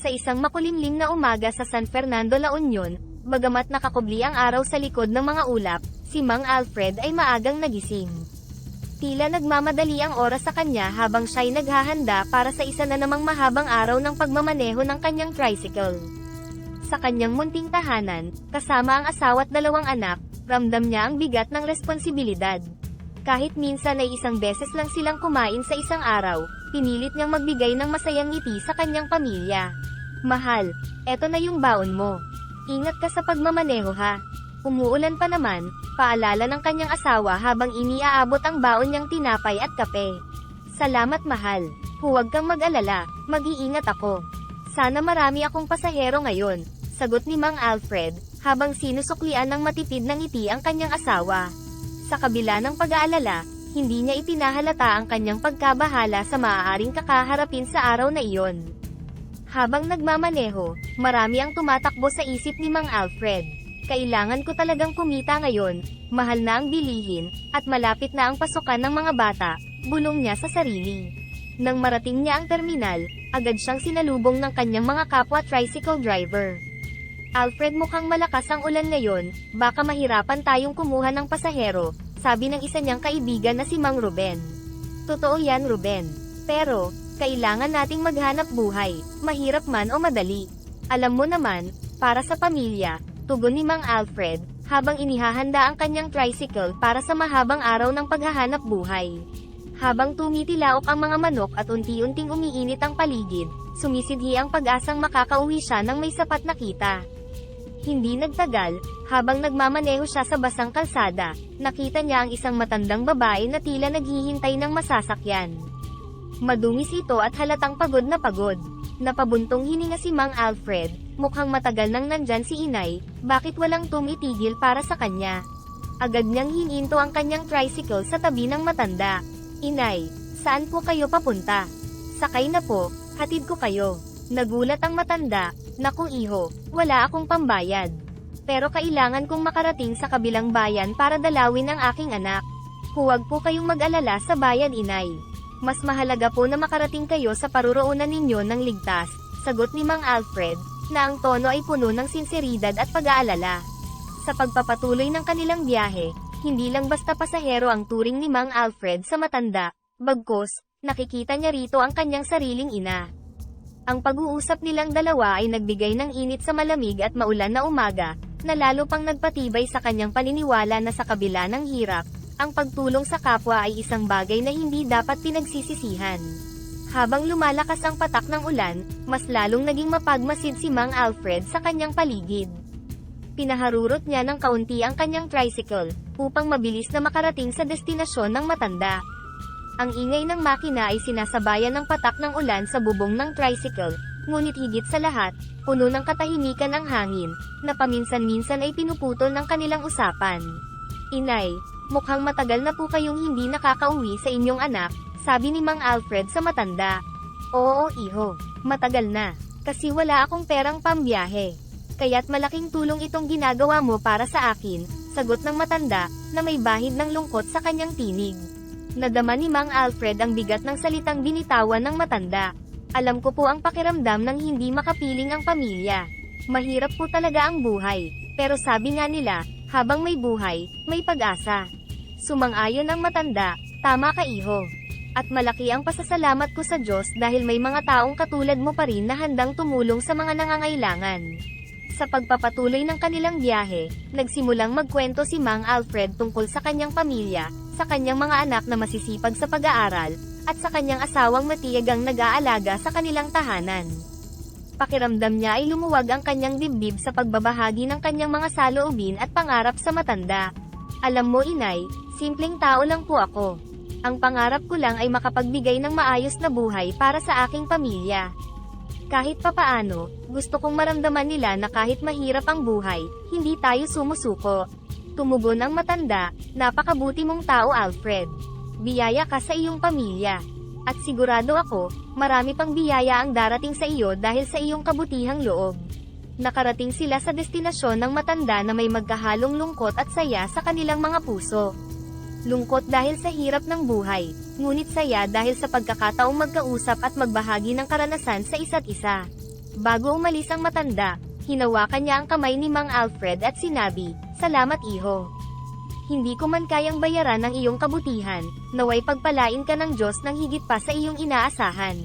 Sa isang makulimlim na umaga sa San Fernando, La Union, bagamat nakakubli ang araw sa likod ng mga ulap, si Mang Alfred ay maagang nagising. Tila nagmamadali ang oras sa kanya habang siya'y naghahanda para sa isa na namang mahabang araw ng pagmamaneho ng kanyang tricycle. Sa kanyang munting tahanan, kasama ang asawa at 2 anak, ramdam niya ang bigat ng responsibilidad. Kahit minsan ay isang beses lang silang kumain sa isang araw, pinilit niyang magbigay ng masayang ngiti sa kanyang pamilya. Mahal, eto na yung baon mo. Ingat ka sa pagmamaneho ha. Umuulan pa naman, paalala ng kanyang asawa habang iniaabot ang baon niyang tinapay at kape. Salamat mahal. Huwag kang mag-alala, mag-iingat ako. Sana marami akong pasahero ngayon, sagot ni Mang Alfred, habang sinusuklian ng matipid na ngiti ang kanyang asawa. Sa kabila ng pag-aalala, hindi niya itinahalata ang kanyang pagkabahala sa maaaring kakaharapin sa araw na iyon. Habang nagmamaneho, marami ang tumatakbo sa isip ni Mang Alfred. Kailangan ko talagang kumita ngayon, mahal na ang bilihin, at malapit na ang pasukan ng mga bata, bulong niya sa sarili. Nang marating niya ang terminal, agad siyang sinalubong ng kanyang mga kapwa tricycle driver. Alfred, mukhang malakas ang ulan ngayon, baka mahirapan tayong kumuha ng pasahero, sabi ng isa niyang kaibigan na si Mang Ruben. Totoo yan Ruben. Pero, kailangan nating maghanap buhay, mahirap man o madali. Alam mo naman, para sa pamilya, tugon ni Mang Alfred, habang inihahanda ang kanyang tricycle para sa mahabang araw ng paghahanap buhay. Habang tumitilaok ang mga manok at unti-unting umiinit ang paligid, sumisidhi ang pag-asang makakauwi siya ng may sapat na kita. Hindi nagtagal, habang nagmamaneho siya sa basang kalsada, nakita niya ang isang matandang babae na tila naghihintay ng masasakyan. Madungis ito at halatang pagod na pagod. Napabuntong hininga si Mang Alfred, mukhang matagal nang nandyan si inay, bakit walang tumitigil para sa kanya. Agad niyang hininto ang kanyang tricycle sa tabi ng matanda. Inay, saan po kayo papunta? Sakay na po, hatid ko kayo. Nagulat ang matanda, naku iho, wala akong pambayad. Pero kailangan kong makarating sa kabilang bayan para dalawin ang aking anak. Huwag po kayong mag-alala sa bayan inay. Mas mahalaga po na makarating kayo sa paruroonan ninyo ng ligtas, sagot ni Mang Alfred, na ang tono ay puno ng sinseridad at pag-aalala. Sa pagpapatuloy ng kanilang biyahe, hindi lang basta pasahero ang turing ni Mang Alfred sa matanda, bagkus, nakikita niya rito ang kanyang sariling ina. Ang pag-uusap nilang dalawa ay nagbigay ng init sa malamig at maulan na umaga, na lalo pang nagpatibay sa kanyang paniniwala na sa kabila ng hirap, ang pagtulong sa kapwa ay isang bagay na hindi dapat pinagsisisihan. Habang lumalakas ang patak ng ulan, mas lalong naging mapagmasid si Mang Alfred sa kanyang paligid. Pinaharurot niya ng kaunti ang kanyang tricycle, upang mabilis na makarating sa destinasyon ng matanda. Ang ingay ng makina ay sinasabayan ng patak ng ulan sa bubong ng tricycle, ngunit higit sa lahat, puno ng katahimikan ang hangin, na paminsan-minsan ay pinuputol ng kanilang usapan. Inay, mukhang matagal na po kayong hindi nakakauwi sa inyong anak, sabi ni Mang Alfred sa matanda. Oo iho, matagal na, kasi wala akong perang pambiyahe. Kaya't malaking tulong itong ginagawa mo para sa akin, sagot ng matanda, na may bahid ng lungkot sa kanyang tinig. Nadama ni Mang Alfred ang bigat ng salitang binitawan ng matanda. Alam ko po ang pakiramdam ng hindi makapiling ang pamilya. Mahirap po talaga ang buhay, pero sabi nga nila, habang may buhay, may pag-asa. Sumang-ayon ang matanda, tama ka iho. At malaki ang pasasalamat ko sa Diyos dahil may mga taong katulad mo pa rin na handang tumulong sa mga nangangailangan. Sa pagpapatuloy ng kanilang biyahe, nagsimulang magkwento si Mang Alfred tungkol sa kanyang pamilya, sa kanyang mga anak na masisipag sa pag-aaral, at sa kanyang asawang matiyagang nag-aalaga sa kanilang tahanan. Pakiramdam niya ay lumuwag ang kanyang dibdib sa pagbabahagi ng kanyang mga saloobin at pangarap sa matanda. Alam mo inay, simpleng tao lang po ako. Ang pangarap ko lang ay makapagbigay ng maayos na buhay para sa aking pamilya. Kahit papaano, gusto kong maramdaman nila na kahit mahirap ang buhay, hindi tayo sumusuko. Tumugon ang matanda, napakabuti mong tao Alfred. Biyaya ka sa iyong pamilya. At sigurado ako, marami pang biyaya ang darating sa iyo dahil sa iyong kabutihang loob. Nakarating sila sa destinasyon ng matanda na may magkahalong lungkot at saya sa kanilang mga puso. Lungkot dahil sa hirap ng buhay, ngunit saya dahil sa pagkakataong magkausap at magbahagi ng karanasan sa isa't isa. Bago umalis ang matanda, hinawakan niya ang kamay ni Mang Alfred at sinabi, "Salamat iho. Hindi ko man kayang bayaran ang iyong kabutihan, naway pagpalain ka ng Diyos ng higit pa sa iyong inaasahan."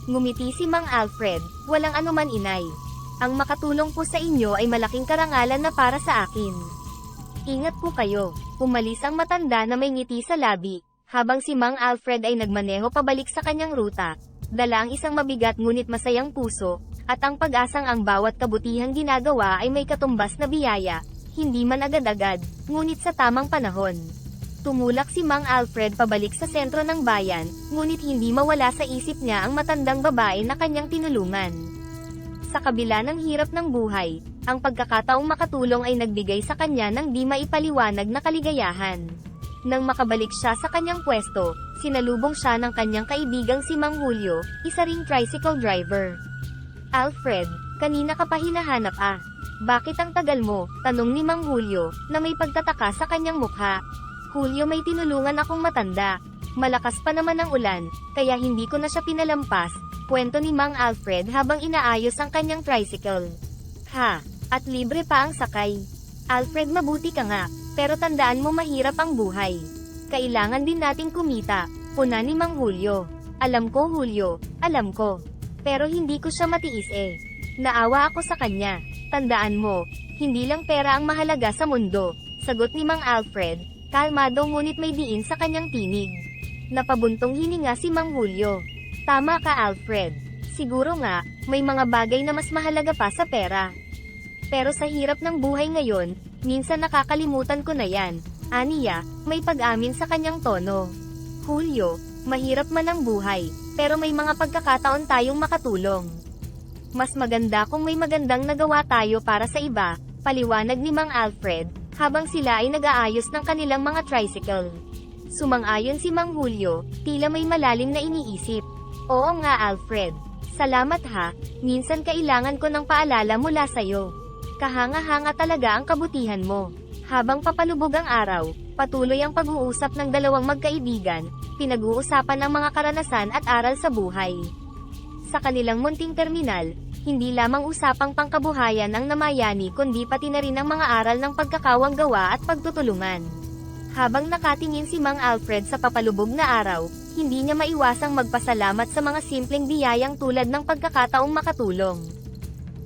Ngumiti si Mang Alfred, "Walang anuman inay. Ang makatulong po sa inyo ay malaking karangalan na para sa akin. Ingat po kayo." Umalis ang matanda na may ngiti sa labi, habang si Mang Alfred ay nagmaneho pabalik sa kanyang ruta, dala ang isang mabigat ngunit masayang puso, at ang pag-asang ang bawat kabutihang ginagawa ay may katumbas na biyaya, hindi man agad-agad, ngunit sa tamang panahon. Tumulak si Mang Alfred pabalik sa sentro ng bayan, ngunit hindi mawala sa isip niya ang matandang babae na kanyang tinulungan. Sa kabila ng hirap ng buhay, ang pagkakataong makatulong ay nagbigay sa kanya ng di maipaliwanag na kaligayahan. Nang makabalik siya sa kanyang pwesto, sinalubong siya ng kanyang kaibigang si Mang Julio, isa ring tricycle driver. "Alfred, kanina ka pa hinahanap ah. Bakit ang tagal mo?" tanong ni Mang Julio, na may pagtataka sa kanyang mukha. "Julio, may tinulungan akong matanda. Malakas pa naman ang ulan, kaya hindi ko na siya pinalampas," kwento ni Mang Alfred habang inaayos ang kanyang tricycle. "Ha, at libre pa ang sakay. Alfred, mabuti ka nga, pero tandaan mo mahirap ang buhay. Kailangan din nating kumita," puna ni Mang Julio. "Alam ko Julio, alam ko. Pero hindi ko siya matiis eh. Naawa ako sa kanya. Tandaan mo, hindi lang pera ang mahalaga sa mundo," sagot ni Mang Alfred, kalmado ngunit may diin sa kanyang tinig. Napabuntong hininga si Mang Julio. "Tama ka Alfred. Siguro nga, may mga bagay na mas mahalaga pa sa pera. Pero sa hirap ng buhay ngayon, minsan nakakalimutan ko na yan," aniya, may pag-amin sa kanyang tono. "Julio, mahirap man ang buhay, pero may mga pagkakataon tayong makatulong. Mas maganda kung may magandang nagawa tayo para sa iba," paliwanag ni Mang Alfred, habang sila ay nag-aayos ng kanilang mga tricycle. Sumang-ayon si Mang Julio, tila may malalim na iniisip. "Oo nga Alfred. Salamat ha, minsan kailangan ko ng paalala mula sa'yo. Kahanga-hanga talaga ang kabutihan mo." Habang papalubog ang araw, patuloy ang pag-uusap ng dalawang magkaibigan, pinag-uusapan ang mga karanasan at aral sa buhay. Sa kanilang munting terminal, hindi lamang usapang pangkabuhayan ang namayani kundi pati na rin ang mga aral ng pagkakawang-gawa at pagtutulungan. Habang nakatingin si Mang Alfred sa papalubog na araw, hindi niya maiwasang magpasalamat sa mga simpleng biyayang tulad ng pagkakataong makatulong.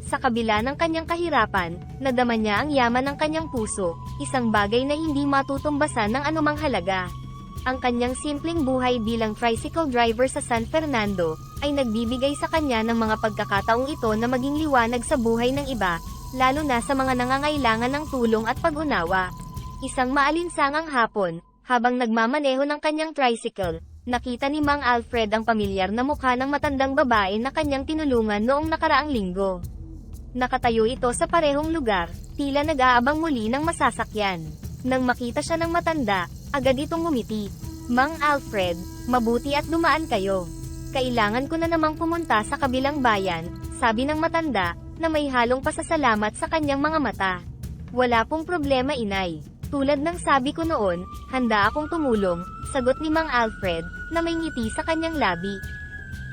Sa kabila ng kanyang kahirapan, nadama niya ang yaman ng kanyang puso, isang bagay na hindi matutumbasan ng anumang halaga. Ang kanyang simpleng buhay bilang tricycle driver sa San Fernando, ay nagbibigay sa kanya ng mga pagkakataong ito na maging liwanag sa buhay ng iba, lalo na sa mga nangangailangan ng tulong at pag-unawa. Isang maalinsangang hapon, habang nagmamaneho ng kanyang tricycle, nakita ni Mang Alfred ang pamilyar na mukha ng matandang babae na kanyang tinulungan noong nakaraang linggo. Nakatayo ito sa parehong lugar, tila nag-aabang muli ng masasakyan. Nang makita siya ng matanda, agad itong ngumiti. "Mang Alfred, mabuti at dumaan kayo. Kailangan ko na namang pumunta sa kabilang bayan," sabi ng matanda, na may halong pasasalamat sa kanyang mga mata. "Wala pong problema inay. Tulad ng sabi ko noon, handa akong tumulong," sagot ni Mang Alfred, na may ngiti sa kanyang labi.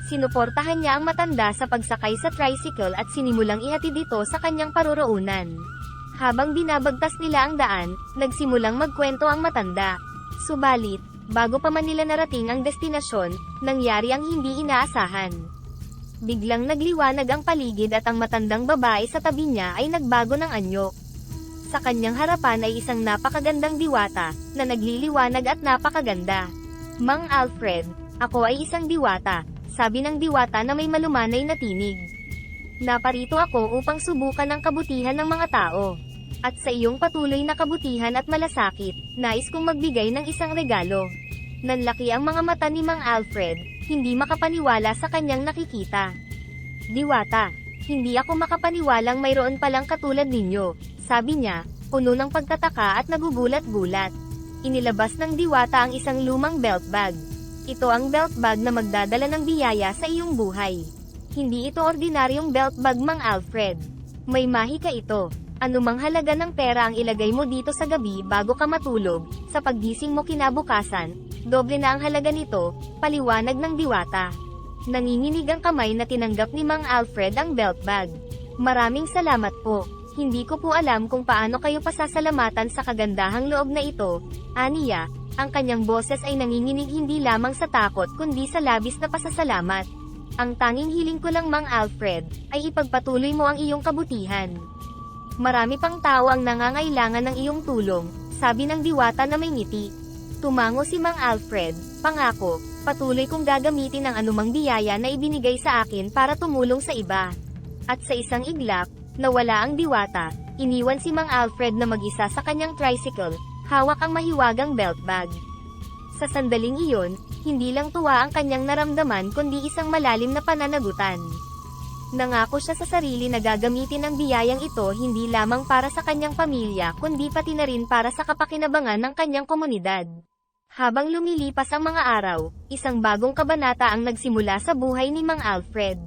Sinuportahan niya ang matanda sa pagsakay sa tricycle at sinimulang ihatid ito sa kanyang paroroonan. Habang binabagtas nila ang daan, nagsimulang magkwento ang matanda. Subalit, bago pa man nila narating ang destinasyon, nangyari ang hindi inaasahan. Biglang nagliwanag ang paligid at ang matandang babae sa tabi niya ay nagbago ng anyo. Sa kanyang harapan ay isang napakagandang diwata, na nagliliwanag at napakaganda. "Mang Alfred, ako ay isang diwata," sabi ng diwata na may malumanay na tinig. "Naparito ako upang subukan ang kabutihan ng mga tao. At sa iyong patuloy na kabutihan at malasakit, nais kong magbigay ng isang regalo." Nanlaki ang mga mata ni Mang Alfred, hindi makapaniwala sa kanyang nakikita. "Diwata, hindi ako makapaniwalang mayroon palang katulad ninyo," sabi niya, puno ng pagtataka at nagugulat-gulat. Inilabas ng diwata ang isang lumang belt bag. "Ito ang belt bag na magdadala ng biyaya sa iyong buhay. Hindi ito ordinaryong belt bag Mang Alfred. May mahika ito. Anumang halaga ng pera ang ilagay mo dito sa gabi bago ka matulog, sa paggising mo kinabukasan, doble na ang halaga nito," paliwanag ng diwata. Nanginginig ang kamay na tinanggap ni Mang Alfred ang belt bag. Maraming salamat po. Hindi ko po alam kung paano kayo pasasalamatan sa kagandahang loob na ito, aniya. Ang kanyang boses ay nanginginig hindi lamang sa takot kundi sa labis na pasasalamat. Ang tanging hiling ko lang Mang Alfred, ay ipagpatuloy mo ang iyong kabutihan. Marami pang tao ang nangangailangan ng iyong tulong, sabi ng diwata na may ngiti. Tumango si Mang Alfred, pangako, patuloy kong gagamitin ang anumang biyaya na ibinigay sa akin para tumulong sa iba. At sa isang iglap, nawala ang diwata, iniwan si Mang Alfred na mag-isa sa kanyang tricycle, hawak ang mahiwagang belt bag. Sa sandaling iyon, hindi lang tuwa ang kanyang naramdaman kundi isang malalim na pananagutan. Nangako siya sa sarili na gagamitin ang biyayang ito hindi lamang para sa kanyang pamilya kundi pati na rin para sa kapakinabangan ng kanyang komunidad. Habang lumilipas ang mga araw, isang bagong kabanata ang nagsimula sa buhay ni Mang Alfred.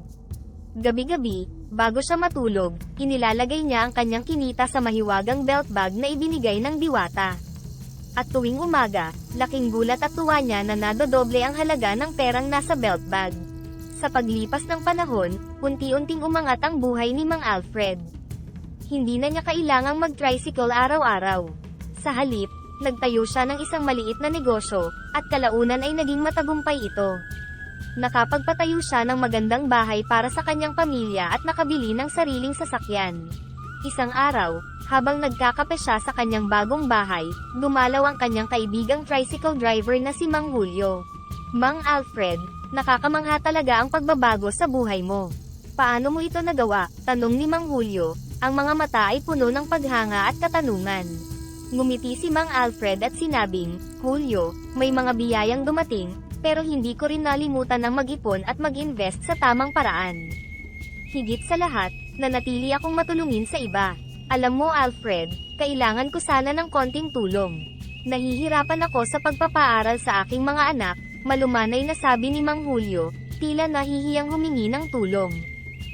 Gabi-gabi, bago siya matulog, inilalagay niya ang kanyang kinita sa mahiwagang belt bag na ibinigay ng diwata. At tuwing umaga, laking gulat at tuwa niya na nadodoble ang halaga ng perang nasa belt bag. Sa paglipas ng panahon, unti-unting umangat ang buhay ni Mang Alfred. Hindi na niya kailangang mag-tricycle araw-araw. Sa halip, nagtayo siya ng isang maliit na negosyo, at kalaunan ay naging matagumpay ito. Nakapagpatayo siya ng magandang bahay para sa kanyang pamilya at nakabili ng sariling sasakyan. Isang araw, habang nagkakape siya sa kanyang bagong bahay, dumalaw ang kanyang kaibigang tricycle driver na si Mang Julio. Mang Alfred, nakakamangha talaga ang pagbabago sa buhay mo. Paano mo ito nagawa? Tanong ni Mang Julio, ang mga mata ay puno ng paghanga at katanungan. Ngumiti si Mang Alfred at sinabing, Julio, may mga biyayang dumating, pero hindi ko rin nalimutan ang mag-ipon at mag-invest sa tamang paraan. Higit sa lahat, nanatili akong matulungin sa iba. Alam mo Alfred, kailangan ko sana ng konting tulong. Nahihirapan ako sa pagpapaaral sa aking mga anak, malumanay na sabi ni Mang Julio, tila nahihiyang humingi ng tulong.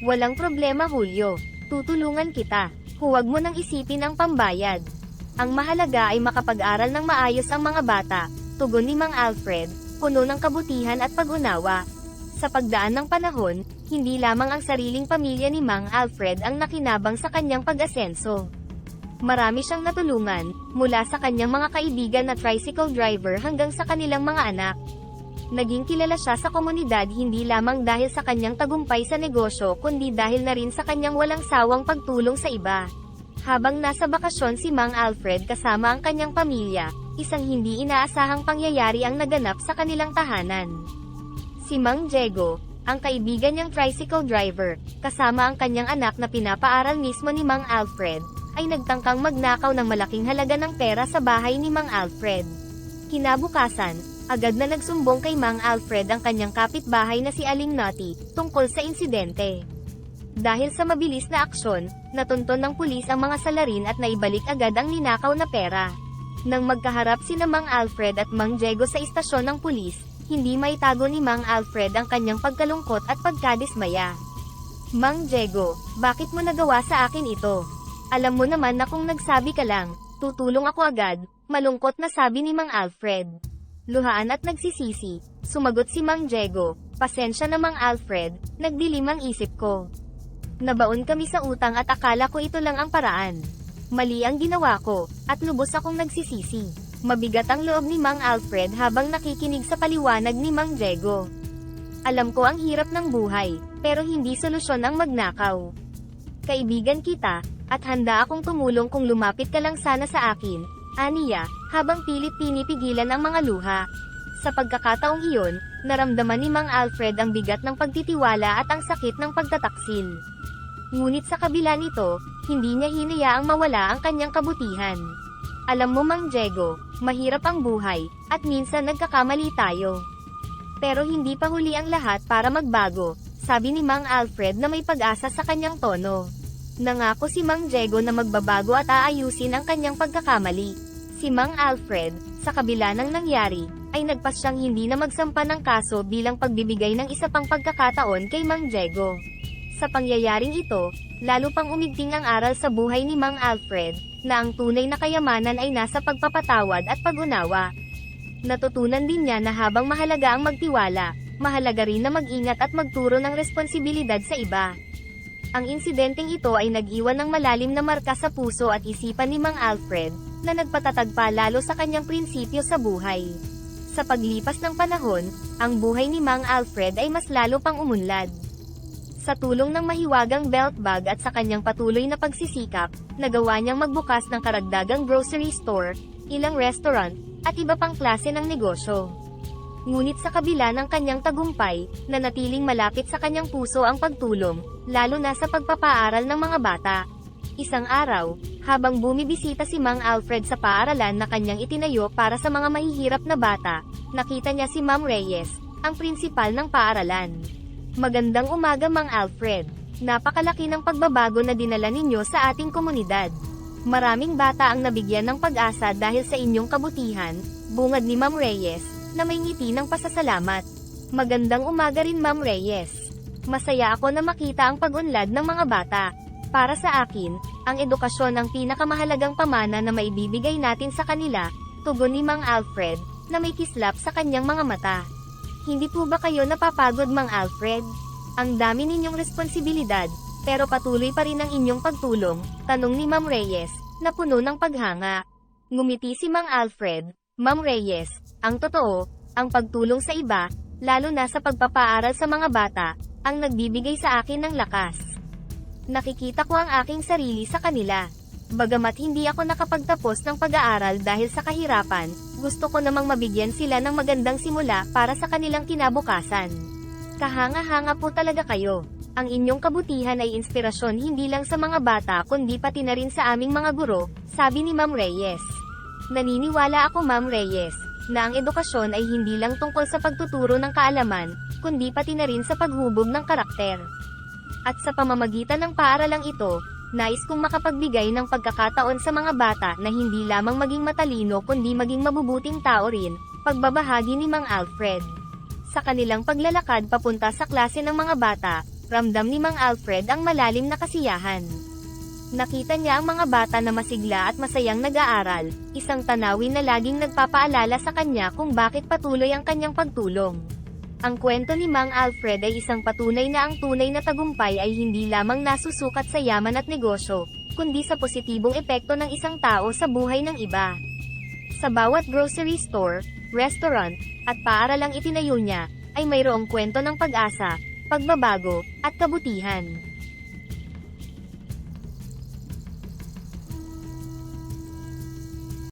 Walang problema Julio, tutulungan kita. Huwag mo nang isipin ang pambayad. Ang mahalaga ay makapag-aral ng maayos ang mga bata, tugon ni Mang Alfred, puno ng kabutihan at pag-unawa. Sa pagdaan ng panahon, hindi lamang ang sariling pamilya ni Mang Alfred ang nakinabang sa kanyang pag-asenso. Marami siyang natulungan, mula sa kanyang mga kaibigan na tricycle driver hanggang sa kanilang mga anak. Naging kilala siya sa komunidad hindi lamang dahil sa kanyang tagumpay sa negosyo kundi dahil na rin sa kanyang walang sawang pagtulong sa iba. Habang nasa bakasyon si Mang Alfred kasama ang kanyang pamilya, isang hindi inaasahang pangyayari ang naganap sa kanilang tahanan. Si Mang Diego, ang kaibigan niyang tricycle driver, kasama ang kanyang anak na pinapaaral mismo ni Mang Alfred, ay nagtangkang magnakaw ng malaking halaga ng pera sa bahay ni Mang Alfred. Kinabukasan, agad na nagsumbong kay Mang Alfred ang kanyang kapitbahay na si Aling Nati, tungkol sa insidente. Dahil sa mabilis na aksyon, natunton ng pulis ang mga salarin at naibalik agad ang ninakaw na pera. Nang magkaharap sina Mang Alfred at Mang Diego sa istasyon ng pulis, hindi maitago ni Mang Alfred ang kanyang pagkalungkot at pagkadismaya. Mang Diego, bakit mo nagawa sa akin ito? Alam mo naman na kung nagsabi ka lang, tutulong ako agad, malungkot na sabi ni Mang Alfred. Luhaan at nagsisisi, sumagot si Mang Diego, pasensya na Mang Alfred, nagdilim ang isip ko. Nabaon kami sa utang at akala ko ito lang ang paraan. Mali ang ginawa ko, at lubos akong nagsisisi. Mabigat ang loob ni Mang Alfred habang nakikinig sa paliwanag ni Mang Diego. Alam ko ang hirap ng buhay, pero hindi solusyon ang magnakaw. Kaibigan kita, at handa akong tumulong kung lumapit ka lang sana sa akin, aniya, habang pilit pinipigilan ang mga luha. Sa pagkakataong iyon, naramdaman ni Mang Alfred ang bigat ng pagtitiwala at ang sakit ng pagtataksil. Ngunit sa kabila nito, hindi niya hinayaang mawala ang kanyang kabutihan. Alam mo Mang Diego, mahirap ang buhay, at minsan nagkakamali tayo. Pero hindi pa huli ang lahat para magbago, sabi ni Mang Alfred na may pag-asa sa kanyang tono. Nangako si Mang Diego na magbabago at aayusin ang kanyang pagkakamali. Si Mang Alfred, sa kabila ng nangyari, ay nagpas siyang hindi na magsampa ng kaso bilang pagbibigay ng isa pang pagkakataon kay Mang Diego. Sa pangyayaring ito, lalo pang umigting ang aral sa buhay ni Mang Alfred, na ang tunay na kayamanan ay nasa pagpapatawad at pag-unawa. Natutunan din niya na habang mahalaga ang magtiwala, mahalaga rin na mag-ingat at magturo ng responsibilidad sa iba. Ang insidenteng ito ay nag-iwan ng malalim na marka sa puso at isipan ni Mang Alfred, na nagpatatag pa lalo sa kanyang prinsipyo sa buhay. Sa paglipas ng panahon, ang buhay ni Mang Alfred ay mas lalo pang umunlad. Sa tulong ng mahiwagang belt bag at sa kanyang patuloy na pagsisikap, nagawa niyang magbukas ng karagdagang grocery store, ilang restaurant, at iba pang klase ng negosyo. Ngunit sa kabila ng kanyang tagumpay, nanatiling malapit sa kanyang puso ang pagtulong, lalo na sa pagpapaaral ng mga bata. Isang araw, habang bumibisita si Mang Alfred sa paaralan na kanyang itinayo para sa mga mahihirap na bata, nakita niya si Ma'am Reyes, ang prinsipal ng paaralan. Magandang umaga Mang Alfred. Napakalaki ng pagbabago na dinala ninyo sa ating komunidad. Maraming bata ang nabigyan ng pag-asa dahil sa inyong kabutihan, bungad ni Ma'am Reyes, na may ngiti ng pasasalamat. Magandang umaga rin Ma'am Reyes. Masaya ako na makita ang pag-unlad ng mga bata. Para sa akin, ang edukasyon ang pinakamahalagang pamana na maibibigay natin sa kanila, tugon ni Mang Alfred, na may kislap sa kanyang mga mata. Hindi po ba kayo napapagod Mang Alfred? Ang dami ninyong responsibilidad, pero patuloy pa rin ang inyong pagtulong, tanong ni Ma'am Reyes, na puno ng paghanga. Ngumiti si Mang Alfred, Ma'am Reyes, ang totoo, ang pagtulong sa iba, lalo na sa pagpapaaral sa mga bata, ang nagbibigay sa akin ng lakas. Nakikita ko ang aking sarili sa kanila. Bagamat hindi ako nakapagtapos ng pag-aaral dahil sa kahirapan, gusto ko namang mabigyan sila ng magandang simula para sa kanilang kinabukasan. Kahanga-hanga po talaga kayo. Ang inyong kabutihan ay inspirasyon hindi lang sa mga bata kundi pati na rin sa aming mga guro, sabi ni Ma'am Reyes. Naniniwala ako Ma'am Reyes, na ang edukasyon ay hindi lang tungkol sa pagtuturo ng kaalaman, kundi pati na rin sa paghubog ng karakter. At sa pamamagitan ng paaralang ito, nais kong makapagbigay ng pagkakataon sa mga bata na hindi lamang maging matalino kundi maging mabubuting tao rin, pagbabahagi ni Mang Alfred. Sa kanilang paglalakad papunta sa klase ng mga bata, ramdam ni Mang Alfred ang malalim na kasiyahan. Nakita niya ang mga bata na masigla at masayang nag-aaral, isang tanawin na laging nagpapaalala sa kanya kung bakit patuloy ang kanyang pagtulong. Ang kwento ni Mang Alfred ay isang patunay na ang tunay na tagumpay ay hindi lamang nasusukat sa yaman at negosyo, kundi sa positibong epekto ng isang tao sa buhay ng iba. Sa bawat grocery store, restaurant, at paaralang itinayo niya, ay mayroong kwento ng pag-asa, pagbabago, at kabutihan.